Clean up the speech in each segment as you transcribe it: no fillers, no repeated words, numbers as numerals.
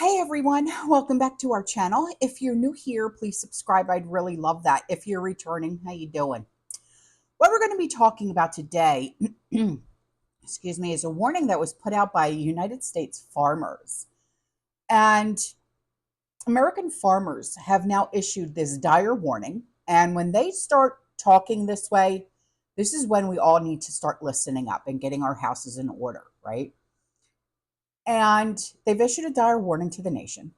Hey everyone, welcome back to our channel. If you're new here, please subscribe. I'd really love that. If you're returning, how you doing? What we're going to be talking about today, excuse me, is a warning that was put out by United States farmers. And American farmers have now issued this dire warning. And when they start talking this way, this is when we all need to start listening up and getting our houses in order, right? And they've issued a dire warning to the nation.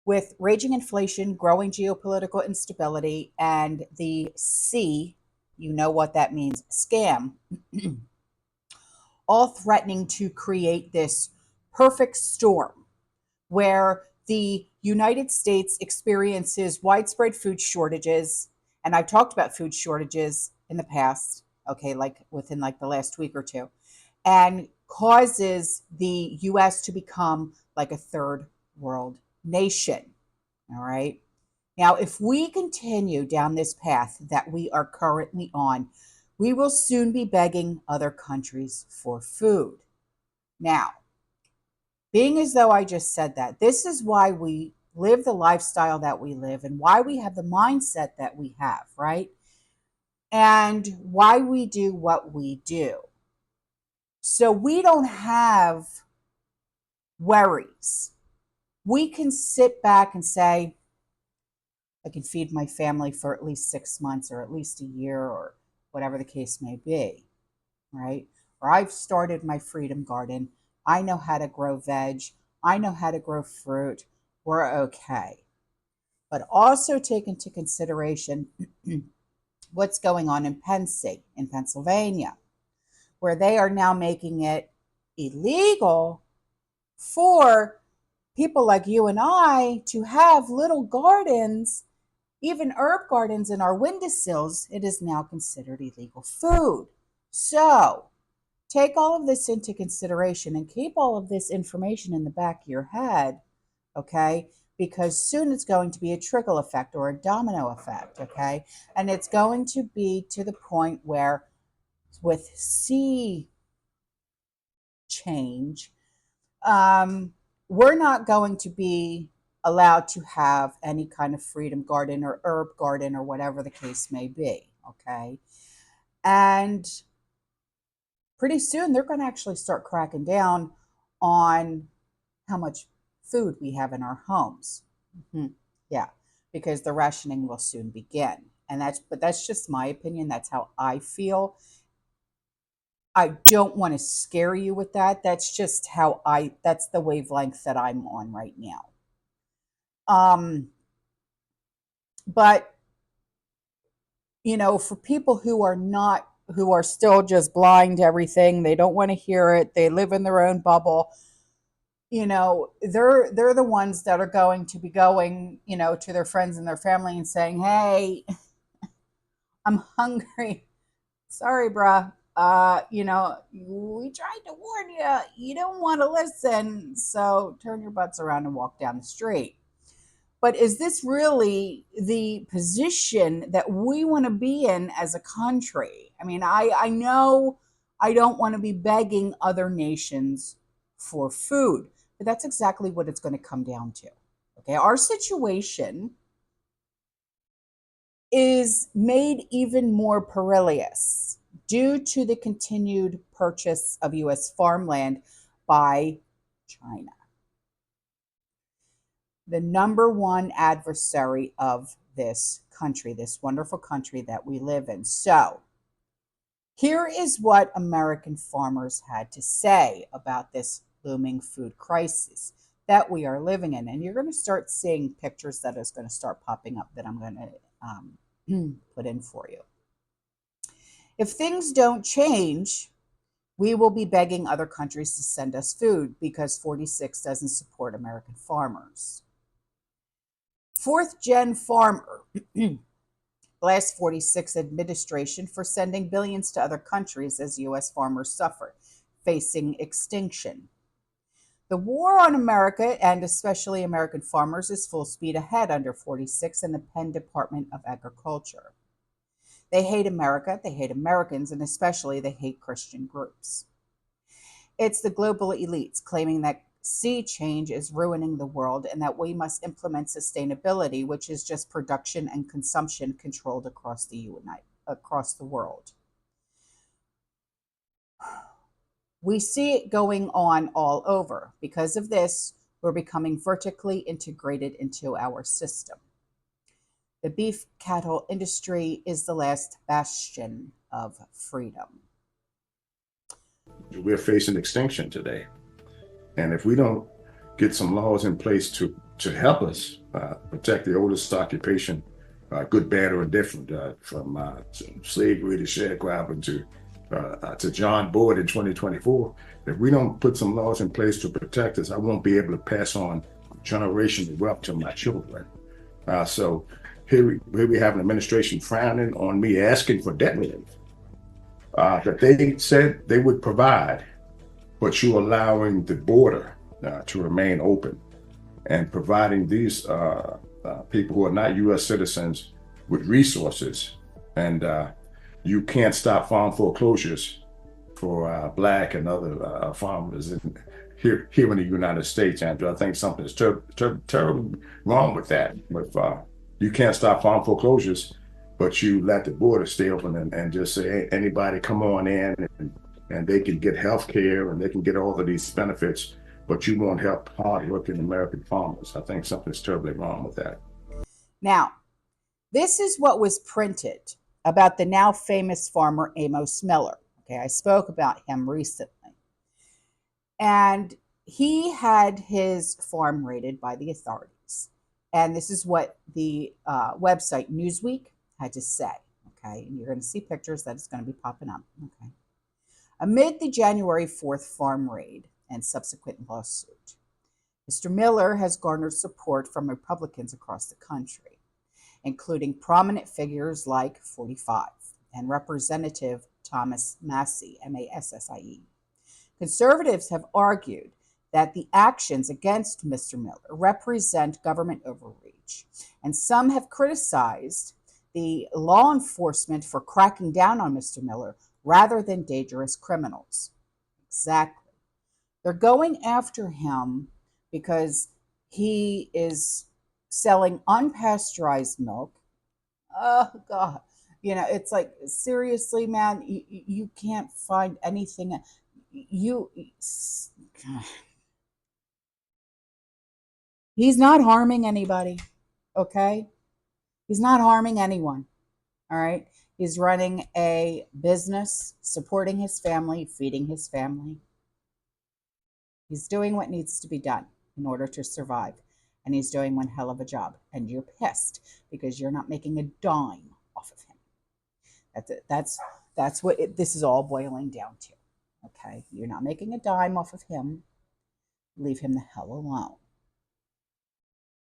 With raging inflation, growing geopolitical instability, and the C, you know what that means, scam, all threatening to create this perfect storm where the United States experiences widespread food shortages. And I've talked about food shortages in the past, okay, like within like the last week or two, and causes the US to become like a third world nation. All right. Now, if we continue down this path that we are currently on, we will soon be begging other countries for food. Now, being as though I just said that, this is why we live the lifestyle that we live and why we have the mindset that we have, right? And why we do what we do. So we don't have worries. We can sit back and say, I can feed my family for at least 6 months or at least a year or whatever the case may be, right? Or I've started my freedom garden. I know how to grow veg. I know how to grow fruit. We're okay. But also take into consideration what's going on in Pennsylvania, where they are now making it illegal for people like you and I to have little gardens, even herb gardens in our windowsills. It is now considered illegal food. So take all of this into consideration and keep all of this information in the back of your head, okay? Because soon it's going to be a trickle effect or a domino effect, okay? And it's going to be to the point where with sea change, we're not going to be allowed to have any kind of freedom garden or herb garden or whatever the case may be, okay? And pretty soon they're going to actually start cracking down on how much food we have in our homes. Yeah, because the rationing will soon begin. But that's just my opinion. That's how I feel. I don't want to scare you with that. That's just that's the wavelength that I'm on right now. Um, but for people who are still just blind to everything, they don't want to hear it. They live in their own bubble. They're the ones that are going to be going, to their friends and their family and saying, "Hey, I'm hungry. Sorry, bruh. We tried to warn you. You don't want to listen. So turn your butts around and walk down the street." But is this really the position that we want to be in as a country? I mean, I know I don't want to be begging other nations for food, but that's exactly what it's going to come down to. Okay, our situation is made even more perilous due to the continued purchase of U.S. farmland by China, the number one adversary of this country, this wonderful country that we live in. So, here is what American farmers had to say about this looming food crisis that we are living in. And you're going to start seeing pictures that is going to start popping up that I'm going to put in for you. If things don't change, we will be begging other countries to send us food because 46 doesn't support American farmers. Fourth gen farmer blasts 46 administration for sending billions to other countries as U.S. farmers suffer, facing extinction. The war on America, and especially American farmers, is full speed ahead under 46 and the Penn Department of Agriculture. They hate America, they hate Americans, and especially they hate Christian groups. It's the global elites claiming that sea change is ruining the world and that we must implement sustainability, which is just production and consumption controlled across the world. We see it going on all over. Because of this, we're becoming vertically integrated into our system. The beef cattle industry is the last bastion of freedom. We're facing extinction today. And if we don't get some laws in place to help us protect the oldest occupation, good, bad, or indifferent, from slavery to sharecropping to John Boyd in 2024, if we don't put some laws in place to protect us, I won't be able to pass on generational wealth to my children. So here we have an administration frowning on me asking for debt relief that they said they would provide, but you allowing the border to remain open and providing these people who are not U.S. citizens with resources. And you can't stop farm foreclosures for Black and other farmers here in the United States, Andrew. I think something is terribly wrong with that. But you can't stop farm foreclosures, but you let the border stay open and just say, hey, anybody come on in and they can get health care and they can get all of these benefits, but you won't help hardworking American farmers. I think something's terribly wrong with that. Now, this is what was printed about the now famous farmer Amos Miller. Okay, I spoke about him recently. And he had his farm raided by the authorities. And this is what the website Newsweek had to say. Okay, and you're going to see pictures that is going to be popping up. Okay. Amid the January 4th farm raid and subsequent lawsuit, Mr. Miller has garnered support from Republicans across the country, including prominent figures like 45 and Representative Thomas Massie, Massie. Conservatives have argued that the actions against Mr. Miller represent government overreach, and some have criticized the law enforcement for cracking down on Mr. Miller rather than dangerous criminals. Exactly. They're going after him because he is selling unpasteurized milk. Oh, God. You know, it's like, seriously, man, you can't find anything. He's not harming anybody, okay? He's not harming anyone, all right? He's running a business, supporting his family, feeding his family. He's doing what needs to be done in order to survive. And he's doing one hell of a job. And you're pissed because you're not making a dime off of him. That's it. That's what this is all boiling down to. Okay? You're not making a dime off of him. Leave him the hell alone.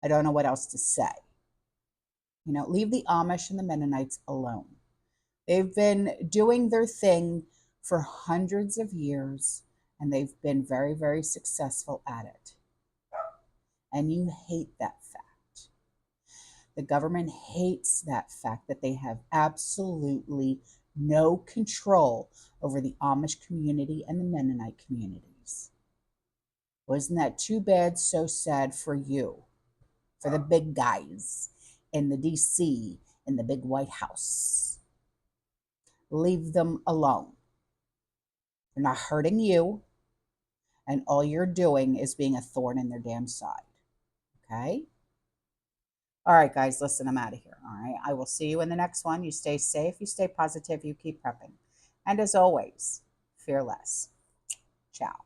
I don't know what else to say. You know, leave the Amish and the Mennonites alone. They've been doing their thing for hundreds of years, and they've been very, very successful at it. And you hate that fact. The government hates that fact that they have absolutely no control over the Amish community and the Mennonite communities. Wasn't that too bad, so sad for you, for the big guys in the DC, in the big White House? Leave them alone. They're not hurting you, and all you're doing is being a thorn in their damn side. Okay? All right, guys, listen, I'm out of here. All right. I will see you in the next one. You stay safe, you stay positive, you keep prepping. And as always, fear less. Ciao.